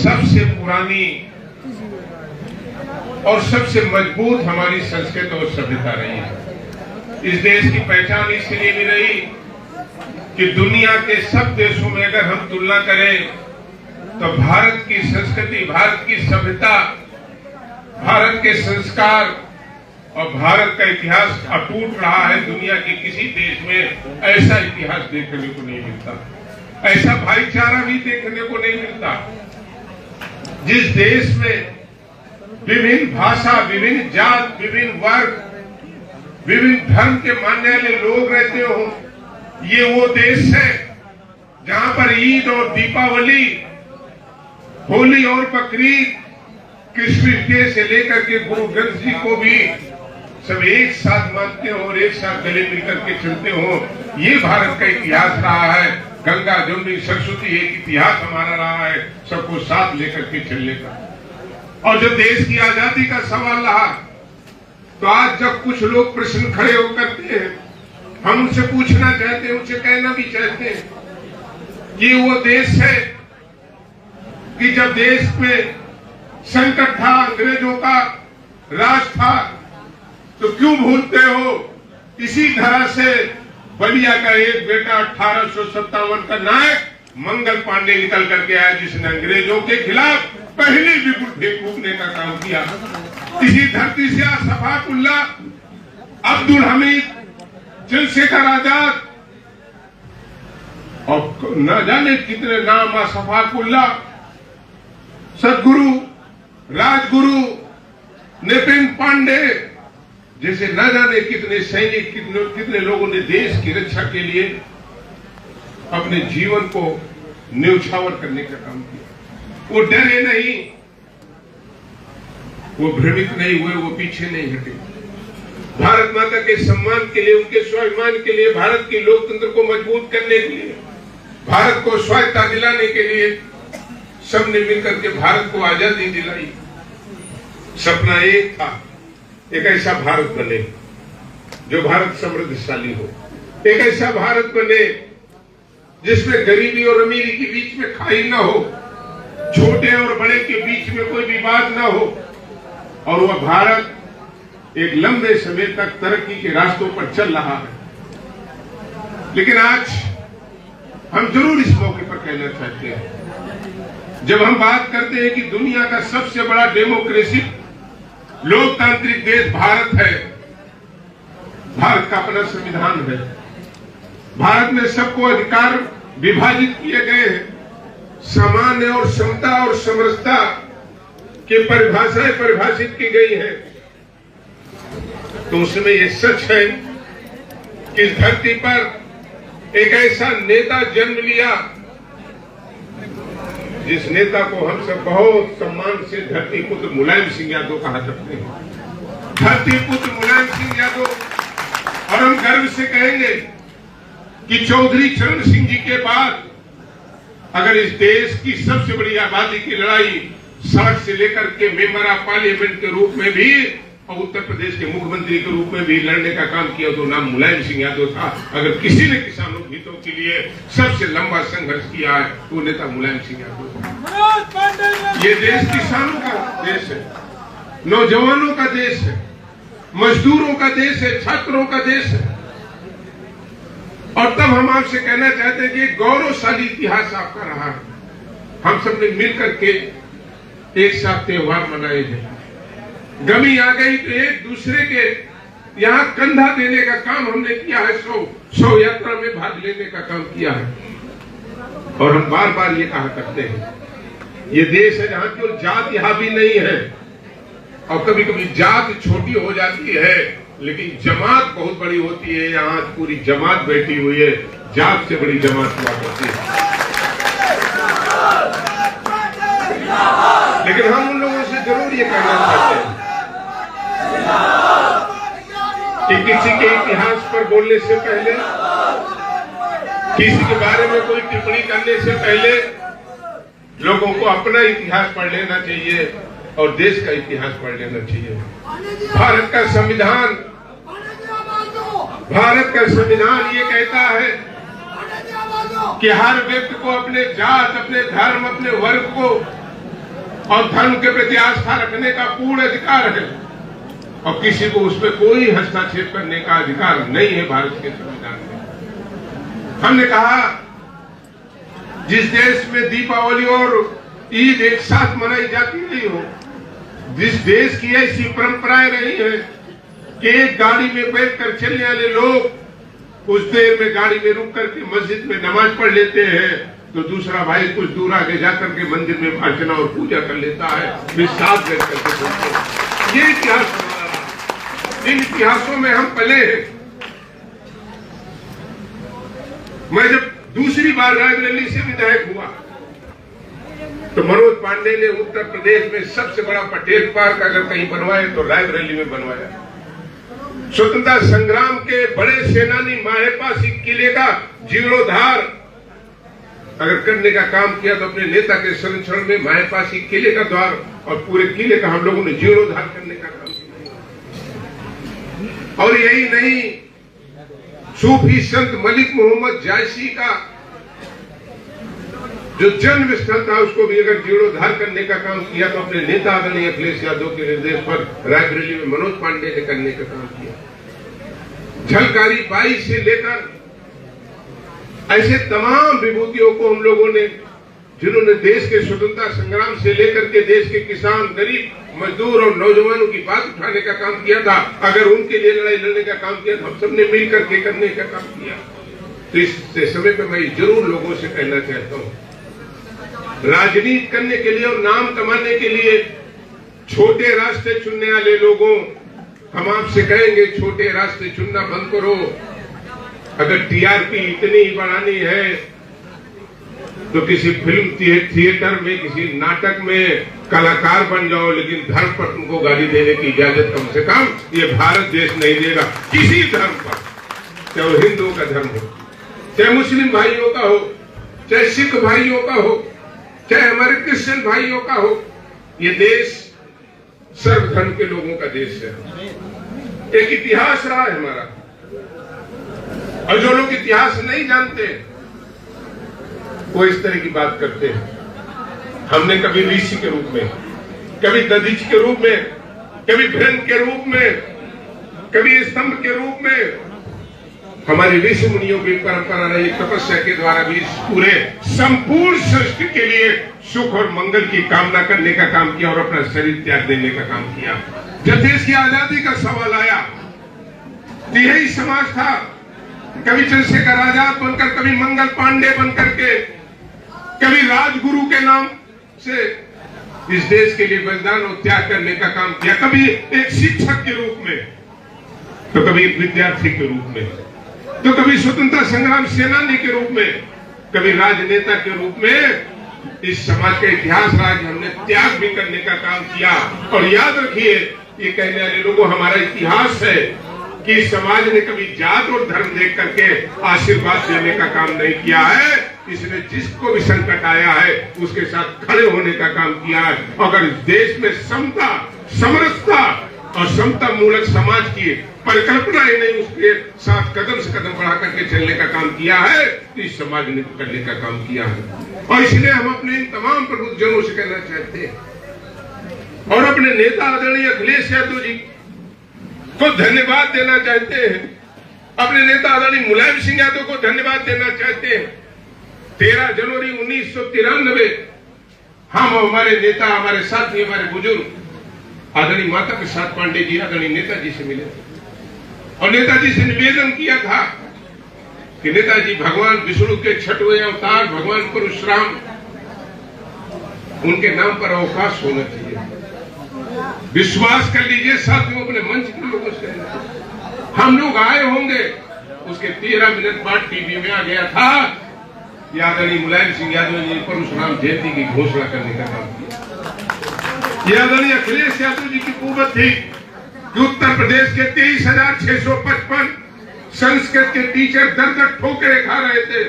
सबसे पुरानी और सबसे मजबूत हमारी संस्कृति और सभ्यता रही है। इस देश की पहचान इसलिए भी रही कि दुनिया के सब देशों में अगर हम तुलना करें तो भारत की संस्कृति, भारत की सभ्यता, भारत के संस्कार और भारत का इतिहास अटूट रहा है। दुनिया के किसी देश में ऐसा इतिहास देखने को नहीं मिलता, ऐसा भाईचारा भी देखने को नहीं मिलता। जिस देश में विभिन्न भाषा, विभिन्न जात, विभिन्न वर्ग, विभिन्न धर्म के मानने वाले लोग रहते हो, ये वो देश है जहां पर ईद और दीपावली, होली और बकरीद, कृष्ण डे से लेकर के गुरु ग्रंथ जी को भी सब एक साथ मानते हो और एक साथ गले मिलकर के चलते हो। ये भारत का इतिहास रहा है। गंगा जमुनी सरस्वती एक इतिहास हमारा रहा है, सबको साथ लेकर के चलने का। और जब देश की आजादी का सवाल रहा तो आज जब कुछ लोग प्रश्न खड़े हो करते हैं, हम उनसे पूछना चाहते हैं, उनसे कहना भी चाहते हैं, ये वो देश है कि जब देश में संकट था, अंग्रेजों का राज था, तो क्यों भूलते हो इसी तरह से बलिया का एक बेटा 1857 का नायक मंगल पांडे निकल करके आया, जिसने अंग्रेजों के खिलाफ पहली भी फूकने का काम किया। इसी धरती से शफाकुल्ला, अब्दुल हमीद, चंद्रशेखर आजाद और न जाने कितने नाम, शफाकुल्ला, सदगुरु, राजगुरु, नितिन पांडे जैसे न जाने कितने सैनिक, कितने लोगों ने देश की रक्षा के लिए अपने जीवन को न्यौछावर करने का काम किया। वो डरे नहीं, वो भ्रमित नहीं हुए, वो पीछे नहीं हटे। भारत माता के सम्मान के लिए, उनके स्वाभिमान के लिए, भारत के लोकतंत्र को मजबूत करने के लिए, भारत को स्वायत्तता दिलाने के लिए सबने मिलकर के भारत को आजादी दिलाई। सपना एक था, एक ऐसा भारत बने जो भारत समृद्धशाली हो, एक ऐसा भारत बने जिसमें गरीबी और अमीरी के बीच में खाई ना हो, छोटे और बड़े के बीच में कोई विवाद ना हो, और वह भारत एक लंबे समय तक तरक्की के रास्तों पर चल रहा है। लेकिन आज हम जरूर इस मौके पर कहना चाहते हैं, जब हम बात करते हैं कि दुनिया का सबसे बड़ा डेमोक्रेसी लोकतांत्रिक देश भारत है, भारत का अपना संविधान है, भारत में सबको अधिकार विभाजित किए गए हैं, सामान्य और समता और समरसता की परिभाषाएं परिभाषित की गई है, तो उसमें यह सच है कि इस धरती पर एक ऐसा नेता जन्म लिया जिस नेता को हम सब बहुत सम्मान से धरती पुत्र मुलायम सिंह यादव कहा करते हैं। धरती पुत्र मुलायम सिंह यादव, और हम गर्व से कहेंगे कि चौधरी चरण सिंह जी के बाद अगर इस देश की सबसे बड़ी आबादी की लड़ाई सड़क से लेकर के मेंबर ऑफ पार्लियामेंट के रूप में भी और उत्तर प्रदेश के मुख्यमंत्री के रूप में भी लड़ने का काम किया तो नाम मुलायम सिंह यादव था। अगर किसी ने किसानों के हितों के लिए सबसे लंबा संघर्ष किया है तो नेता मुलायम सिंह यादव। ये देश किसानों का देश है, नौजवानों का देश है, मजदूरों का देश है, छात्रों का देश है। और तब हम आपसे कहना चाहते हैं कि गौरवशाली इतिहास आपका रहा है। हम सबने मिलकर के एक साथ त्योहार मनाए हैं। गमी आ गई तो एक दूसरे के यहाँ कंधा देने का काम हमने किया है, शव यात्रा में भाग लेने का काम किया है। और हम बार बार ये कहा करते हैं, ये देश है जहाँ केवल जात यहाँ भी नहीं है, और कभी कभी जात छोटी हो जाती है लेकिन जमात बहुत बड़ी होती है। यहाँ पूरी जमात बैठी हुई है, जात से बड़ी जमात हुआ करती है। लेकिन हम उन लोगों से जरूर ये कहना चाहते हैं कि किसी के इतिहास पर बोलने से पहले, किसी के बारे में कोई टिप्पणी करने से पहले लोगों को अपना इतिहास पढ़ लेना चाहिए और देश का इतिहास पढ़ लेना चाहिए। भारत का संविधान ये कहता है कि हर व्यक्ति को अपने जात, अपने धर्म, अपने वर्ग को और धर्म के प्रति आस्था रखने का पूर्ण अधिकार है और किसी को उसमें कोई हस्तक्षेप करने का अधिकार नहीं है भारत के संविधान में। हमने कहा जिस देश में दीपावली और ईद एक साथ मनाई जाती नहीं हो, जिस देश की ऐसी परंपराएं रही है कि एक गाड़ी में बैठकर चलने वाले लोग कुछ देर में गाड़ी में रुक करके मस्जिद में नमाज पढ़ लेते हैं, तो दूसरा भाई कुछ दूर आगे जाकर के मंदिर में अर्चना और पूजा कर लेता है, वे साथ बैठ करके बोलते हैं। ये इतिहास हमारा, इन इतिहासों में हम पले हैं। मैं जब दूसरी बार रायबरेली से विधायक हुआ तो मनोज पांडे ने उत्तर प्रदेश में सबसे बड़ा पटेल पार्क अगर कहीं बनवाए तो रायबरेली में बनवाया। स्वतंत्रता संग्राम के बड़े सेनानी माहेपासी किले का जीर्णोद्धार अगर करने का काम किया तो अपने नेता के संरक्षण में माहेपासी किले का द्वार और पूरे किले का हम लोगों ने जीर्णोद्धार करने का काम किया। और यही नहीं, सूफी संत मलिक मोहम्मद जायसी का जो जन्म स्थल था उसको भी अगर जीर्णोद्धार करने का काम किया तो अपने नेता आदरणीय अखिलेश यादव के निर्देश पर रायबरेली में मनोज पांडे ने करने का काम किया। झलकारी बाई से लेकर ऐसे तमाम विभूतियों को हम लोगों ने, जिन्होंने देश के स्वतंत्रता संग्राम से लेकर के देश के किसान, गरीब, मजदूर और नौजवानों की बात उठाने का काम किया था, अगर उनके लिए लड़ाई लड़ने का काम किया तो हम सबने मिल करके करने का काम किया। तो इस समय पे मैं जरूर लोगों से कहना चाहता हूं, राजनीति करने के लिए और नाम कमाने के लिए छोटे रास्ते चुनने वाले लोगों, हम आपसे कहेंगे छोटे रास्ते चुनना बंद करो। अगर टीआरपी इतनी ही बढ़ानी है तो किसी फिल्म थिएटर में, किसी नाटक में कलाकार बन जाओ, लेकिन धर्म पर तुमको गाली देने की इजाजत कम से कम ये भारत देश नहीं देगा। किसी धर्म पर, चाहे वो हिंदुओं का धर्म हो, चाहे मुस्लिम भाइयों का हो, चाहे सिख भाइयों का हो, चाहे हमारे क्रिश्चियन भाइयों का हो, ये देश सर्वधर्म के लोगों का देश है। एक इतिहास रहा है हमारा, और जो लोग इतिहास नहीं जानते वो इस तरह की बात करते हैं। हमने कभी ऋषि के रूप में, कभी दधीच के रूप में, कभी भृंग के रूप में, कभी स्तंभ के रूप में, हमारी ऋषि मुनियों की परंपरा रही, तपस्या के द्वारा भी पूरे संपूर्ण सृष्टि के लिए सुख और मंगल की कामना करने का काम किया और अपना शरीर त्याग देने का काम किया। जब देश की आजादी का सवाल आया तो यही समाज था, कभी चंद्रशेखर आजाद बनकर, कभी मंगल पांडे बनकर के, कभी राजगुरु के नाम से इस देश के लिए बलिदान और त्याग करने का काम किया, कभी एक शिक्षक के रूप में, तो कभी एक विद्यार्थी के रूप में, तो कभी स्वतंत्रता संग्राम सेनानी के रूप में, कभी राजनेता के रूप में। इस समाज का इतिहास रहा कि हमने त्याग भी करने का काम किया। और याद रखिए, ये कहने वाले लोगों, हमारा इतिहास है कि समाज ने कभी जात और धर्म देख करके आशीर्वाद देने का काम नहीं किया है। इसने जिसको भी संकट आया है उसके साथ खड़े होने का काम किया है। अगर देश में समता, समरसता और समता मूलक समाज की परिकल्पना ही नहीं, उसके साथ कदम से कदम बढ़ा करके चलने का काम किया है, तो इस समाज ने करने का काम किया है। और इसलिए हम अपने इन तमाम प्रबुद्ध जनों से कहना चाहते हैं और अपने नेता आदरणीय अखिलेश यादव जी को धन्यवाद देना चाहते हैं, अपने नेता आदरणीय मुलायम सिंह यादव को धन्यवाद देना चाहते हैं। 13 जनवरी 1993 हम हमारे नेता, हमारे साथी, हमारे बुजुर्ग आदरणीय माता प्रसाद पांडे जी आदरणीय नेताजी से मिले और नेताजी से निवेदन किया था कि नेताजी भगवान विष्णु के 6वें अवतार भगवान परशुराम, उनके नाम पर अवकाश होना चाहिए। विश्वास कर लीजिए साथियों, अपने मंच के लोगों से हम लोग आए होंगे, उसके 13 मिनट बाद टीवी में आ गया था आदरणीय मुलायम सिंह यादव जी परशुराम जयंती की घोषणा करने का काम किया। आदरणीय अखिलेश यादव जी की कुवत थी कि उत्तर प्रदेश के 23,655 संस्कृत के टीचर दर ठोकरे खा रहे थे,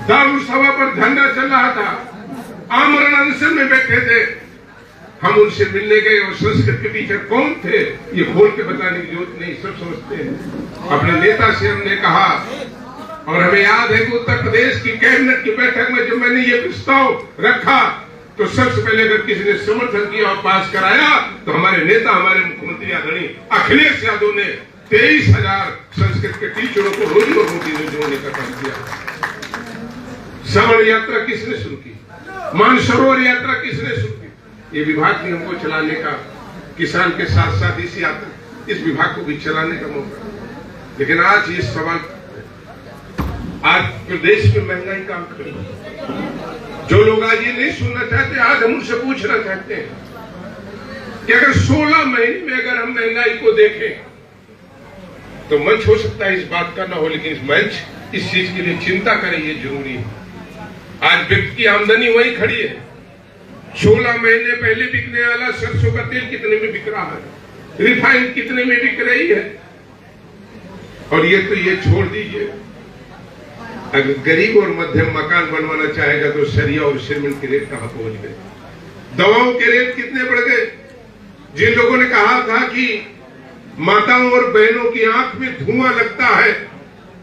दारू सभा पर धरना चल रहा था, आमरण अनशन में बैठे थे। हम उनसे मिलने गए और संस्कृत के टीचर कौन थे ये बोल के बताने की जरूरत नहीं, सब समझते हैं। अपने नेता से हमने कहा, और हमें याद है कि उत्तर प्रदेश की कैबिनेट की बैठक में जब मैंने ये प्रस्ताव रखा तो सबसे पहले अगर किसी ने समर्थन किया और पास कराया तो हमारे नेता, हमारे मुख्यमंत्री आदरणीय अखिलेश यादव ने 23,000 संस्कृत के टीचरों को रोजी और रोटी में जोड़ने का काम किया। श्रवण यात्रा किसने शुरू की? मानसरोवर यात्रा किसने शुरू की? ये विभाग भी हमको चलाने का, किसान के साथ साथ इस विभाग को भी चलाने का मौका। लेकिन आज ये सवाल, आज प्रदेश में महंगाई का आंकड़ा, जो लोग आज ये नहीं सुनना चाहते, आज हम उनसे पूछना चाहते हैं कि अगर 16 महीने में अगर हम महंगाई को देखें तो मंच हो सकता है इस बात का ना हो, लेकिन इस मंच इस चीज के लिए चिंता करे, ये जरूरी है। आज व्यक्ति की आमदनी वही खड़ी है। 16 महीने पहले बिकने वाला सरसों का तेल कितने में बिक रहा है, रिफाइंड कितने में बिक रही है। और ये तो ये छोड़ दीजिए, अगर गरीब और मध्यम मकान बनवाना चाहेगा तो सरिया और सीमेंट के रेट कहां पहुंच गए, दवाओं के रेट कितने बढ़ गए। जिन लोगों ने कहा था कि माताओं और बहनों की आंख में धुआं लगता है,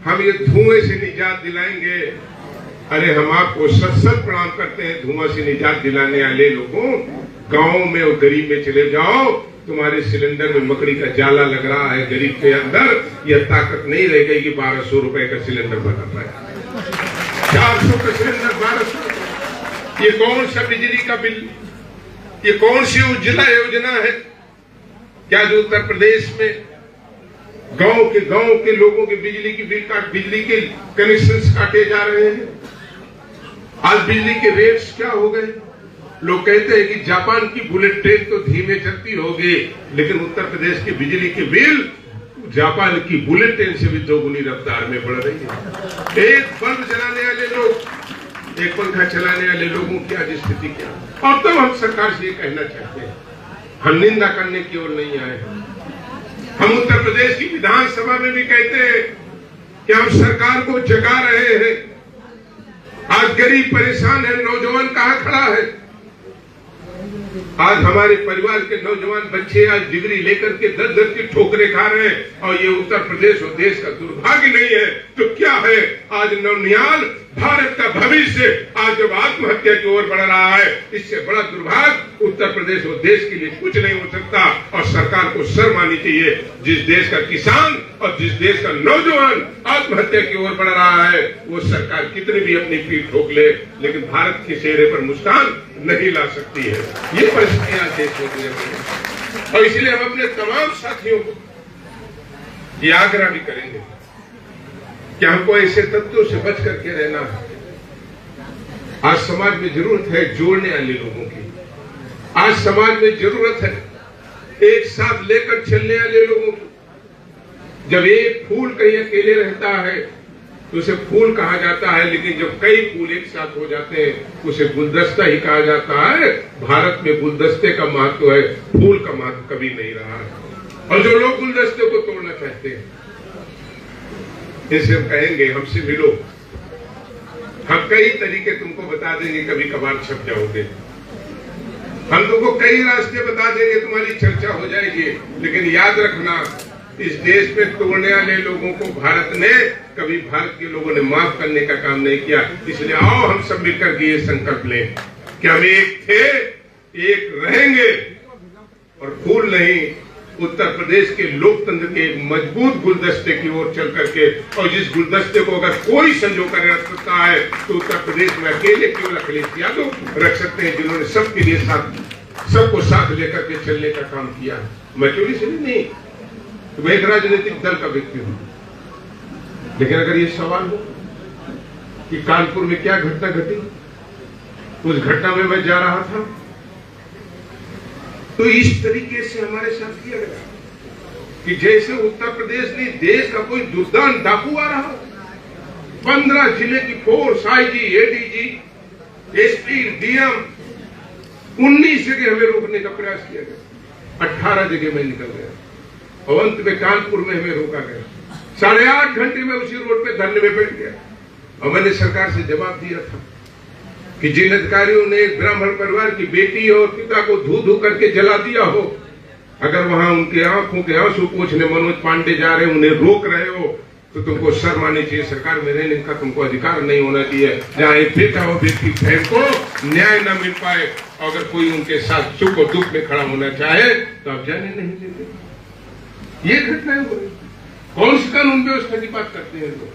हम ये धुएं से निजात दिलाएंगे। अरे हम आपको सत प्रणाम करते हैं धुआं से निजात दिलाने वाले लोगों। गांव में और गरीब में चले जाओ, तुम्हारे सिलेंडर में मकड़ी का जाला लग रहा है। गरीब के अंदर यह ताकत नहीं रह गई कि 1200 रुपए का सिलेंडर बना पाए। 400 का सिलेंडर 1200। ये कौन सा बिजली का बिल, ये कौन सी उज्ज्वला योजना है? क्या जो उत्तर प्रदेश में गांव के लोगों के बिजली के कनेक्शंस काटे जा रहे हैं? आज बिजली के रेट्स क्या हो गए? लोग कहते हैं कि जापान की बुलेट ट्रेन तो धीमे चलती होगी, लेकिन उत्तर प्रदेश की बिजली के बिल जापान की बुलेट ट्रेन से भी 2 गुनी रफ्तार में बढ़ रही है। एक बल्ब जलाने वाले लोग, एक पंखा चलाने वाले लोगों की आज स्थिति क्या? और तो हम सरकार से ये कहना चाहते हैं, हम निंदा करने की ओर नहीं आए हैं। हम उत्तर प्रदेश की विधानसभा में भी कहते हैं कि हम सरकार को जगा रहे हैं। आज गरीब परेशान है, नौजवान कहां खड़ा है? आज हमारे परिवार के नौजवान बच्चे आज डिग्री लेकर के दर की ठोकरें खा रहे हैं। और ये उत्तर प्रदेश और देश का दुर्भाग्य नहीं है तो क्या है? आज नवनिहाल भारत का भविष्य आज जब आत्महत्या की ओर बढ़ रहा है, इससे बड़ा दुर्भाग्य उत्तर प्रदेश और देश के लिए कुछ नहीं हो सकता। और सरकार को शर्म आनी चाहिए, जिस देश का किसान और जिस देश का नौजवान आत्महत्या की ओर बढ़ रहा है, वो सरकार कितनी भी अपनी पीठ ठोक ले, लेकिन भारत के चेहरे पर मुस्कान नहीं ला सकती है। ये परिस्थितियां देश में, और इसलिए हम अपने तमाम साथियों को ये आग्रह भी करेंगे कि हमको ऐसे तत्वों से बच करके रहना है। आज समाज में जरूरत है जोड़ने वाले लोगों की। आज समाज में जरूरत है एक साथ लेकर चलने वाले लोगों की। जब एक फूल कहीं अकेले रहता है तो उसे फूल कहा जाता है, लेकिन जब कई फूल एक साथ हो जाते हैं उसे गुलदस्ता ही कहा जाता है। भारत में गुलदस्ते का महत्व है, फूल का महत्व कभी नहीं रहा है। और जो लोग गुलदस्ते को तोड़ना चाहते हैं, इनसे हम कहेंगे हमसे मिलो, हम कई तरीके तुमको बता देंगे, कभी कभार छप जाओगे। हम तुमको कई रास्ते बता देंगे, तुम्हारी चर्चा हो जाएगी। लेकिन याद रखना, इस देश में तोड़ने वाले लोगों को भारत ने कभी, भारत के लोगों ने माफ करने का काम नहीं किया। इसलिए आओ हम सब मिलकर के ये संकल्प लें कि हम एक थे, एक रहेंगे और फूल नहीं, उत्तर प्रदेश के लोकतंत्र के एक मजबूत गुलदस्ते की ओर चल करके, और जिस गुलदस्ते को अगर कोई संजो कर रख सकता है तो उत्तर प्रदेश में अकेले केवल अखिलेश यादव रख सकते हैं, जिन्होंने सबके लिए सबको साथ लेकर के चलने का काम किया। मैं चोरी से नहीं, मैं एक राजनीतिक दल का व्यक्ति हूं। लेकिन अगर ये सवाल हो कि कानपुर में क्या घटना घटी, उस घटना में मैं जा रहा था, तो इस तरीके से हमारे साथ किया गया कि जैसे उत्तर प्रदेश ने देश का कोई दुर्दान डाकू आ रहा, 15 जिले की force, IG, ADG, SP, DM, 19 जगह हमें रोकने का प्रयास किया गया। 18 जगह में निकल गया और अंत में कानपुर में हमें रोका गया। 8.5 घंटे में उसी रोड पे धरने में बैठ गया। और मैंने सरकार से जवाब दिया था कि जिन अधिकारियों ने एक ब्राह्मण परिवार की बेटी और पिता को धू करके जला दिया हो, अगर वहां उनके आंखों के आंसू पोंछने मनोज पांडे जा रहे, उन्हें रोक रहे हो, तो तुमको शर्म आनी चाहिए। सरकार में रहने का तुमको अधिकार नहीं होना चाहिए। जहाँ एक बेटा हो बेटी बहन को न्याय न मिल पाए, अगर कोई उनके साथ सुख और दुख में खड़ा होना चाहे तो आप जाने नहीं देते। ये घटनाएं हो रही। कौन सी कानून व्यवस्था की बात करते हैं लोग?